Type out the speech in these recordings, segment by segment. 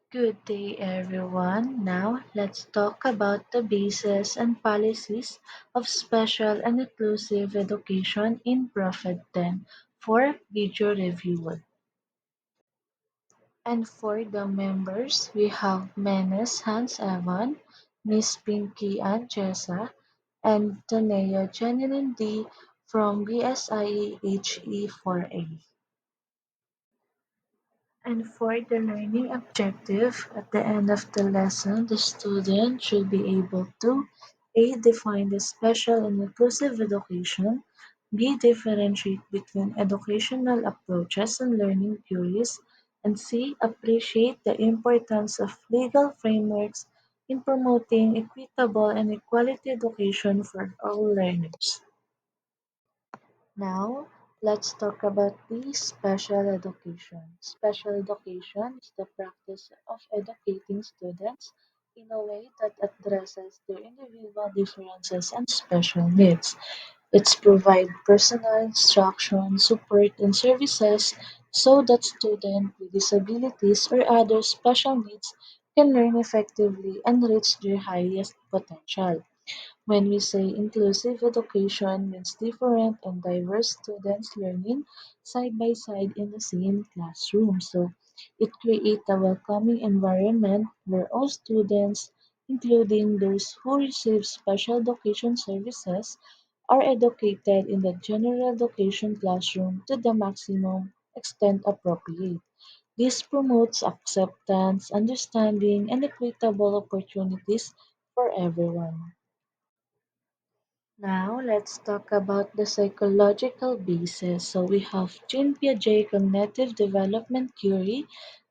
Good day, everyone. Now, let's talk about the basis and policies of special and inclusive education in Prophet 10 for video review. And for the members, we have Menes Hans Evan, Miss Pinky Ann Jessa, and Tanea Jeneline D from BSIE HE4A. And for the learning objective, at the end of the lesson, the student should be able to A. Define the special and inclusive education, B. Differentiate between educational approaches and learning theories, and C. Appreciate the importance of legal frameworks in promoting equitable and equality education for all learners. Now, let's talk about the special education. Special education is the practice of educating students in a way that addresses their individual differences and special needs. It's provide personal instruction, support, and services so that students with disabilities or other special needs can learn effectively and reach their highest potential. When we say inclusive education means different and diverse students learning side by side in the same classroom. So it creates a welcoming environment where all students, including those who receive special education services, are educated in the general education classroom to the maximum extent appropriate. This promotes acceptance, understanding, and equitable opportunities for everyone. Now, let's talk about the psychological basis. So, we have Jean Piaget cognitive development theory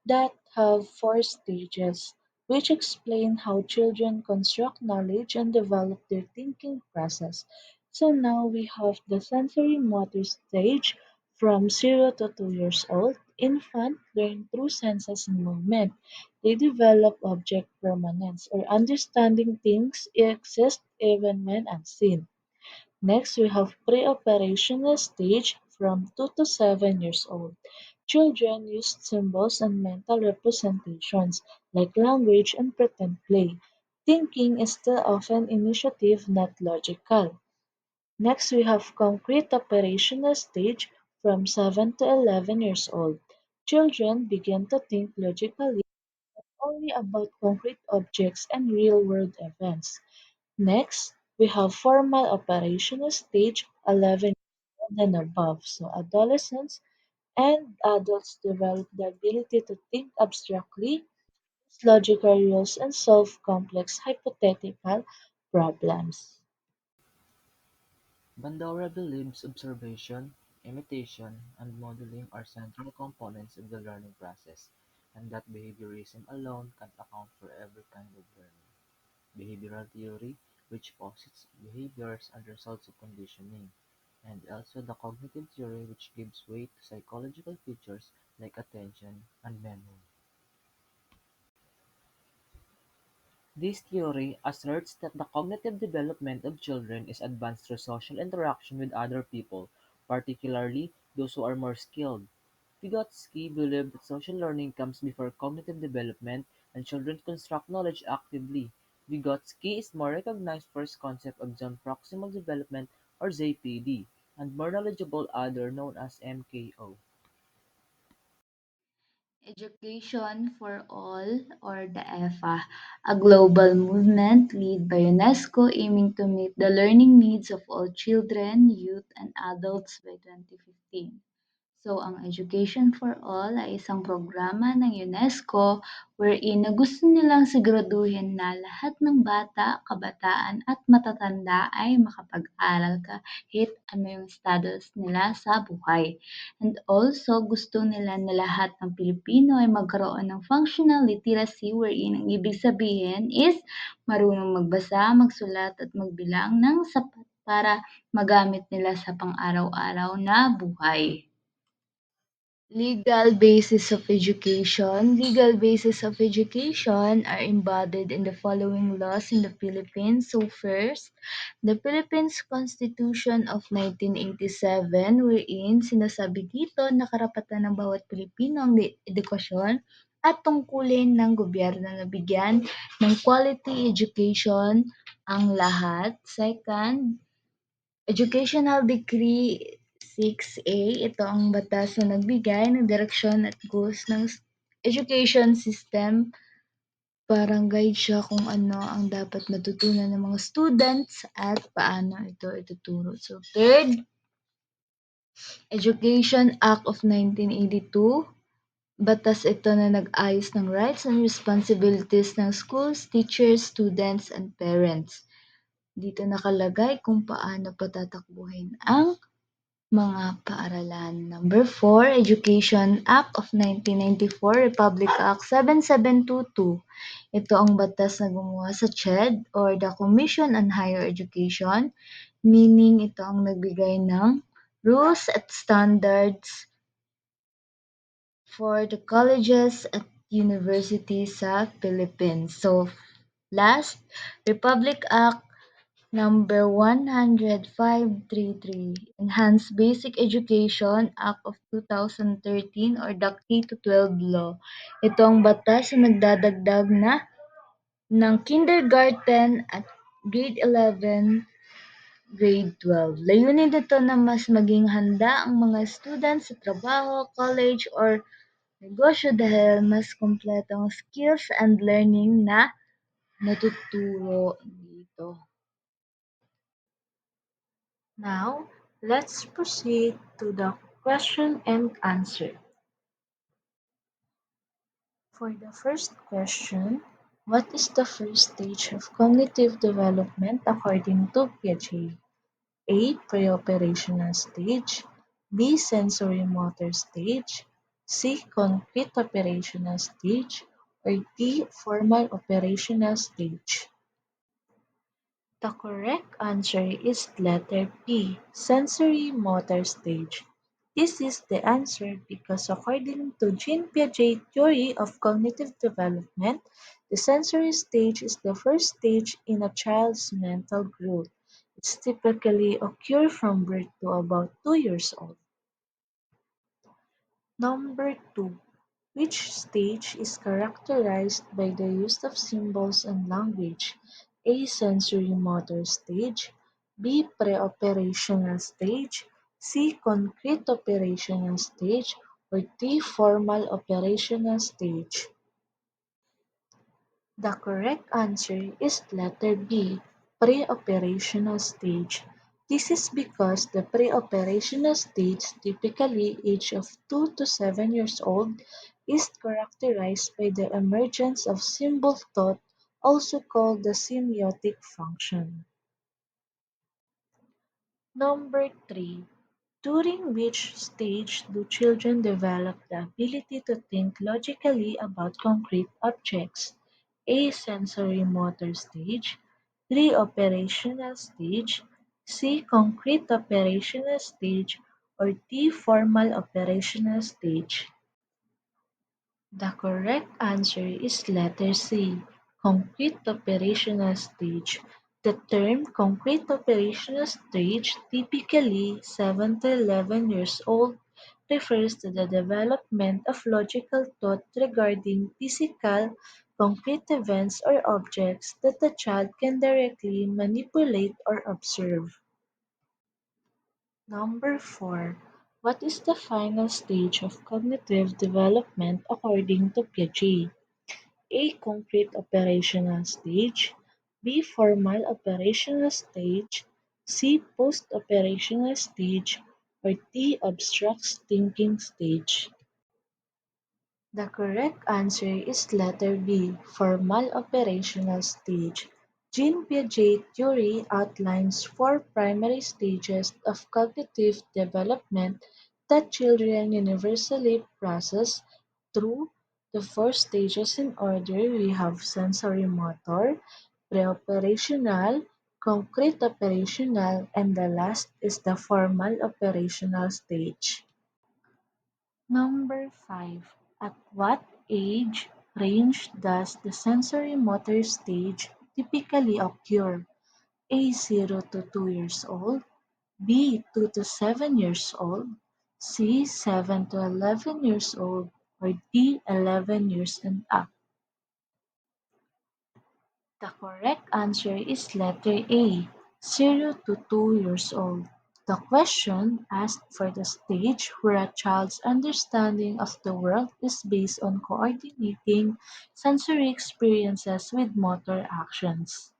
that have four stages, which explain how children construct knowledge and develop their thinking process. So, now we have the sensory motor stage from 0 to 2 years old. Infants learn through senses and movement. They develop object permanence or understanding things exist even when unseen. Next, we have pre-operational stage from 2 to 7 years old. Children use symbols and mental representations like language and pretend play. Thinking is still often initiative, not logical. Next, we have concrete operational stage from 7 to 11 years old. Children begin to think logically only about concrete objects and real-world events. Next, we have formal operational stage 11 and above. So adolescents and adults develop the ability to think abstractly, use logical rules, and solve complex hypothetical problems. Bandura believes observation, imitation, and modeling are central components of the learning process, and that behaviorism alone can't account for every kind of learning. Behavioral theory, which posits behaviors and results of conditioning, and also the cognitive theory, which gives weight to psychological features like attention and memory. This theory asserts that the cognitive development of children is advanced through social interaction with other people, particularly those who are more skilled. Vygotsky believed that social learning comes before cognitive development and children construct knowledge actively. Vygotsky is more recognized for his concept of zone proximal development or ZPD, and more knowledgeable other known as MKO. Education for All, or the EFA, a global movement led by UNESCO aiming to meet the learning needs of all children, youth, and adults by 2015. So, ang Education for All ay isang programa ng UNESCO wherein na gusto nilang siguraduhin na lahat ng bata, kabataan at matatanda ay makapag-aral kahit ano yung status nila sa buhay. And also, gusto nila na lahat ng Pilipino ay magkaroon ng functional literacy wherein ang ibig sabihin is marunong magbasa, magsulat at magbilang ng sapat para magamit nila sa pang-araw-araw na buhay. Legal basis of education. Legal basis of education are embodied in the following laws in the Philippines. So first, the Philippines Constitution of 1987 wherein sinasabi dito na karapatan ng bawat Pilipino ang edukasyon at tungkulin ng gobyerno na bigyan ng quality education ang lahat. Second, Educational Decree 6A, ito ang batas na nagbigay ng direksyon at goals ng education system. Parang guide siya kung ano ang dapat matutunan ng mga students at paano ito ituturo. So, third, Education Act of 1982. Batas ito na nag-ayos ng rights and responsibilities ng schools, teachers, students, and parents. Dito nakalagay kung paano patatakbuhin ang mga paaralan. Number 4, Education Act of 1994, Republic Act 7722. Ito ang batas na gumawa sa CHED or the Commission on Higher Education, meaning ito ang nagbigay ng rules at standards for the colleges at universities sa Philippines. So, last, Republic Act Number 10533, Enhanced Basic Education Act of 2013 or the K-12 Law. Ito ang batas na nagdadagdag ng kindergarten at grade 11, grade 12. Layunin nito na mas maging handa ang mga students sa trabaho, college, or negosyo dahil mas kumpleto ang skills and learning na natuturo dito. Now, let's proceed to the question and answer. For the first question, what is the first stage of cognitive development according to Piaget? A. Pre-operational stage. B. Sensory motor stage. C. Concrete operational stage. Or D. Formal operational stage. The correct answer is letter B, sensory motor stage. This is the answer because according to Jean Piaget's theory of cognitive development, the sensory stage is the first stage in a child's mental growth. It's typically occur from birth to about 2 years old. Number 2. Which stage is characterized by the use of symbols and language? A. Sensory motor stage. B. Pre-operational stage. C. Concrete operational stage. Or D. Formal operational stage. The correct answer is letter B, pre-operational stage. This is because the pre-operational stage, typically age of 2 to 7 years old, is characterized by the emergence of symbol thought, also called the semiotic function. Number 3. During which stage do children develop the ability to think logically about concrete objects? A. Sensory motor stage. B. Operational stage. C. Concrete operational stage. Or D. Formal operational stage. The correct answer is letter C, concrete operational stage. The term concrete operational stage, typically 7 to 11 years old, refers to the development of logical thought regarding physical, concrete events or objects that the child can directly manipulate or observe. Number 4. What is the final stage of cognitive development according to Piaget? A. Concrete operational stage. B. Formal operational stage. C. Post-operational stage. Or D. Abstract thinking stage. The correct answer is letter B, formal operational stage. Jean Piaget theory outlines four primary stages of cognitive development that children universally process through. The four stages in order we have sensory motor, pre-operational, concrete operational, and the last is the formal operational stage. Number 5. At what age range does the sensory motor stage typically occur? A. 0 to 2 years old. B. 2 to 7 years old. C. 7 to 11 years old. or D. 11 years and up? The correct answer is letter A, 0 to 2 years old. The question asked for the stage where a child's understanding of the world is based on coordinating sensory experiences with motor actions.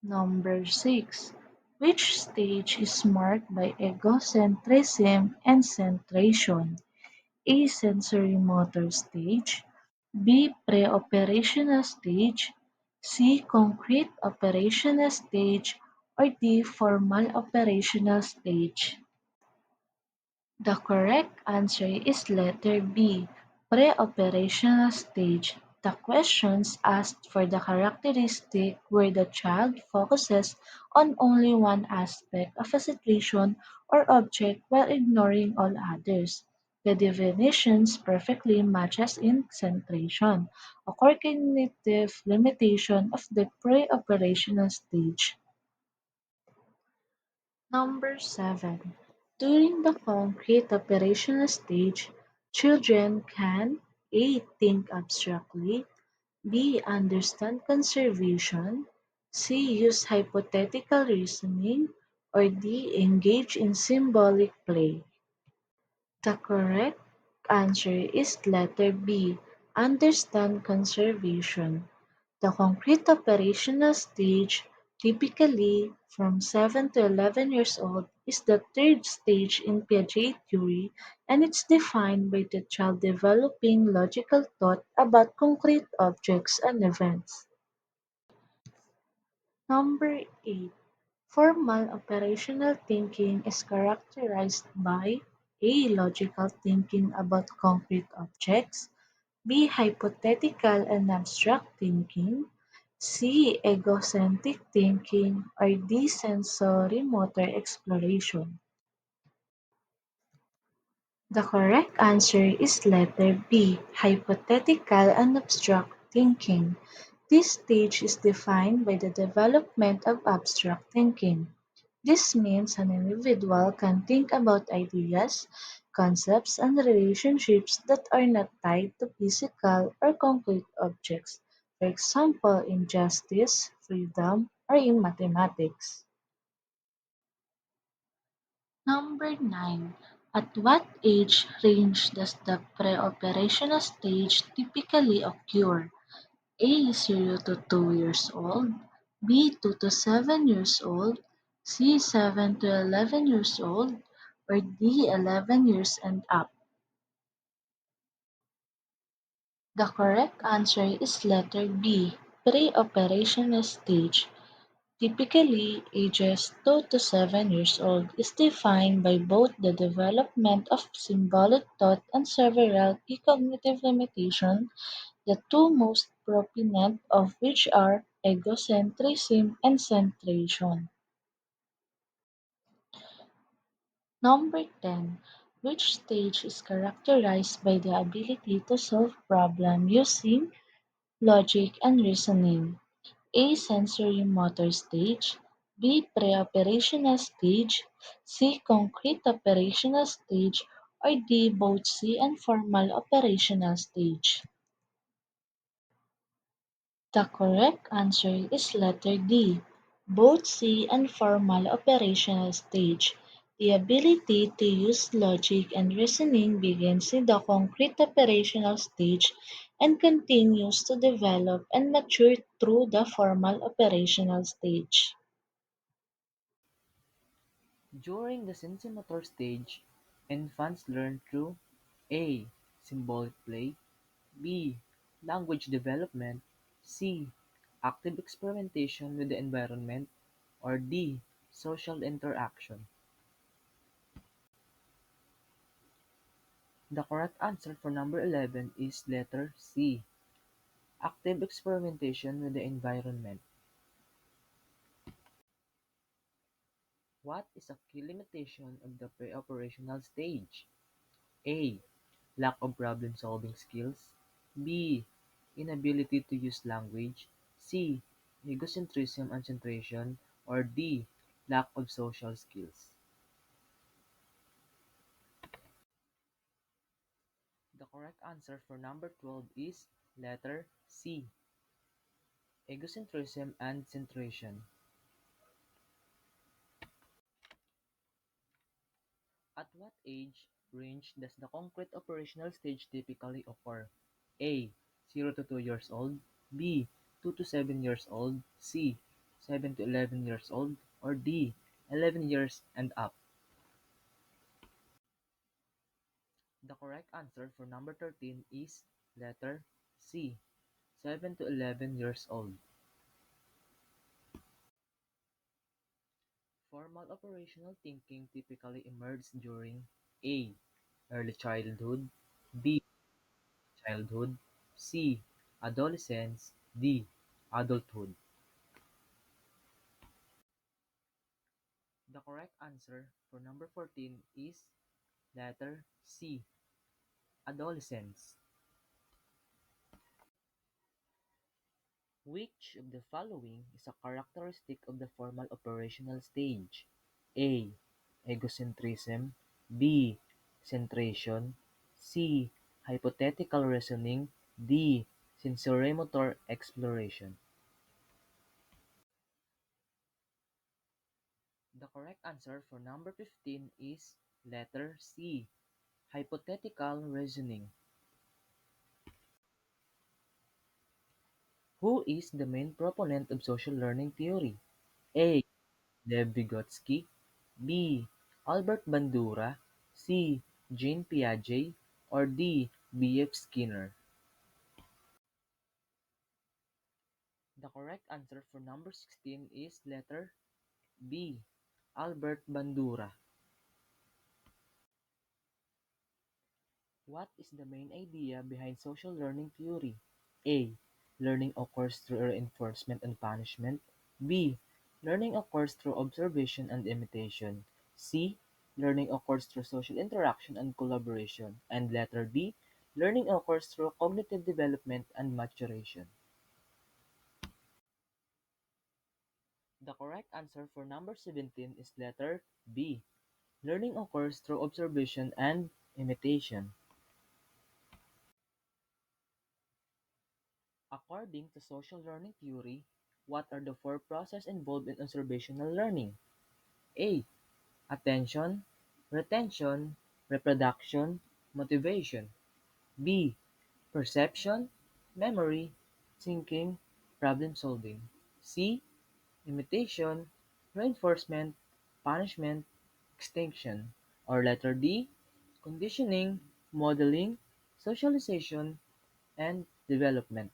Number 6. Which stage is marked by egocentrism and centration? A. Sensory motor stage. B. Pre-operational stage. C. Concrete operational stage. Or D. Formal operational stage. The correct answer is letter B, pre-operational stage. The questions asked for the characteristic where the child focuses on only one aspect of a situation or object while ignoring all others. The definitions perfectly matches in centration, a core cognitive limitation of the pre-operational stage. Number 7. During the concrete operational stage, children can A. Think abstractly, B. Understand conservation, C. Use hypothetical reasoning, or D. Engage in symbolic play. The correct answer is letter B. Understand conservation. The concrete operational stage, typically from 7 to 11 years old, is the third stage in Piaget theory, and it's defined by the child developing logical thought about concrete objects and events. Number 8. Formal operational thinking is characterized by A. Logical thinking about concrete objects, B. Hypothetical and abstract thinking, C. Egocentric thinking, or D. Sensory-motor exploration. The correct answer is letter B. Hypothetical and abstract thinking. This stage is defined by the development of abstract thinking. This means an individual can think about ideas, concepts, and relationships that are not tied to physical or concrete objects, for example, in justice, freedom, or in mathematics. Number 9. At what age range does the preoperational stage typically occur? A. 0 to 2 years old, B. 2 to 7 years old, C. 7 to 11 years old, or D. 11 years and up. The correct answer is letter B, pre-operational stage. Typically, ages 2 to 7 years old is defined by both the development of symbolic thought and several key cognitive limitations, the two most prominent of which are egocentrism and centration. Number 10. Which stage is characterized by the ability to solve problems using logic and reasoning? A. Sensory motor stage, B. Pre-operational stage, C. Concrete operational stage, or D. Both C and formal operational stage. The correct answer is letter D, both C and formal operational stage. The ability to use logic and reasoning begins in the concrete operational stage and continues to develop and mature through the formal operational stage. During the sensomotor stage, infants learn through A. Symbolic play, B. Language development, C. Active experimentation with the environment, or D. Social interaction. The correct answer for number 11 is letter C. Active experimentation with the environment. What is a key limitation of the pre-operational stage? A. Lack of problem-solving skills. B. Inability to use language. C. Egocentrism and centration. Or D. Lack of social skills. correct answer for number 12 is letter C, egocentrism and centration. At what age range does the concrete operational stage typically occur? A. 0 to 2 years old. B. 2 to 7 years old. C. 7 to 11 years old. Or D. 11 years and up. The correct answer for number 13 is letter C. 7 to 11 years old. Formal operational thinking typically emerges during A. Early childhood. B. Childhood. C. Adolescence. D. Adulthood. The correct answer for number 14 is letter C. Adolescence. Which of the following is a characteristic of the formal operational stage? A. Egocentrism. B. Centration. C. Hypothetical reasoning. D. Sensorimotor exploration. The correct answer for number 15 is letter C. Hypothetical reasoning. Who is the main proponent of social learning theory? A. Lev Vygotsky. B. Albert Bandura. C. Jean Piaget. Or D. B.F. Skinner. The correct answer for number 16 is letter B. Albert Bandura. What is the main idea behind social learning theory? A. Learning occurs through reinforcement and punishment. B. Learning occurs through observation and imitation. C. Learning occurs through social interaction and collaboration. And letter D. Learning occurs through cognitive development and maturation. The correct answer for number 17 is letter B. Learning occurs through observation and imitation. According to social learning theory, what are the four processes involved in observational learning? A. Attention, retention, reproduction, motivation. B. Perception, memory, thinking, problem solving. C. Imitation, reinforcement, punishment, extinction. Or letter D. Conditioning, modeling, socialization, and development.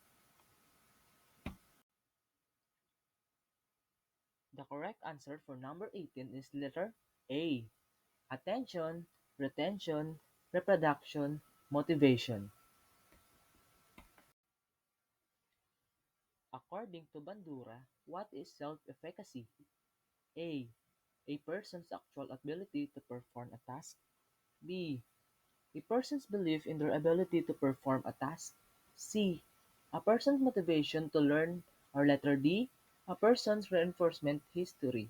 The correct answer for number 18 is letter A. Attention, retention, reproduction, motivation. According to Bandura, what is self-efficacy? A. A person's actual ability to perform a task. B. A person's belief in their ability to perform a task. C. A person's motivation to learn. Or letter D. A person's reinforcement history.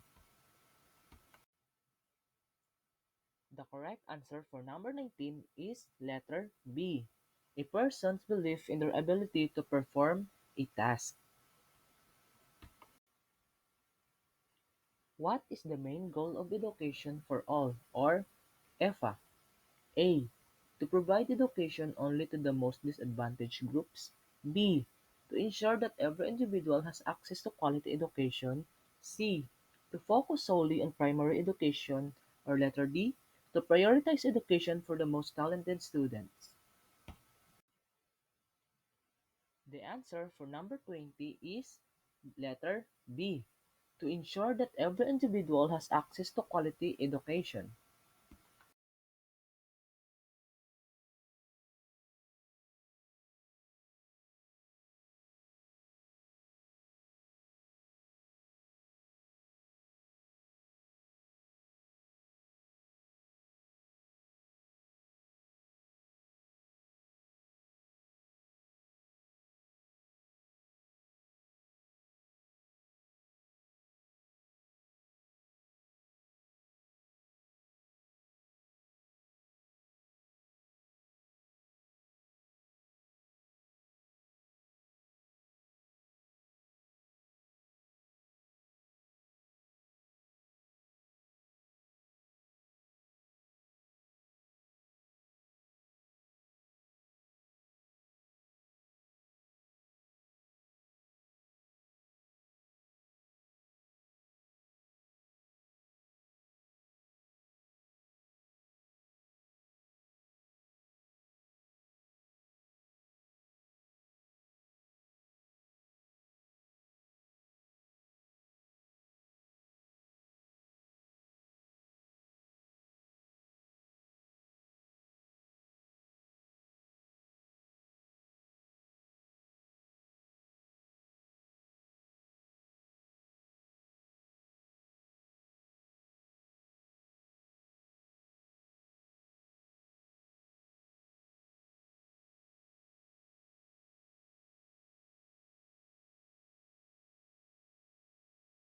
The correct answer for number 19 is letter B. A person's belief in their ability to perform a task. What is the main goal of education for all, or EFA? A. To provide education only to the most disadvantaged groups. B. To ensure that every individual has access to quality education. C. To focus solely on primary education. Or letter D. To prioritize education for the most talented students. The answer for number 20 is letter B. To ensure that every individual has access to quality education.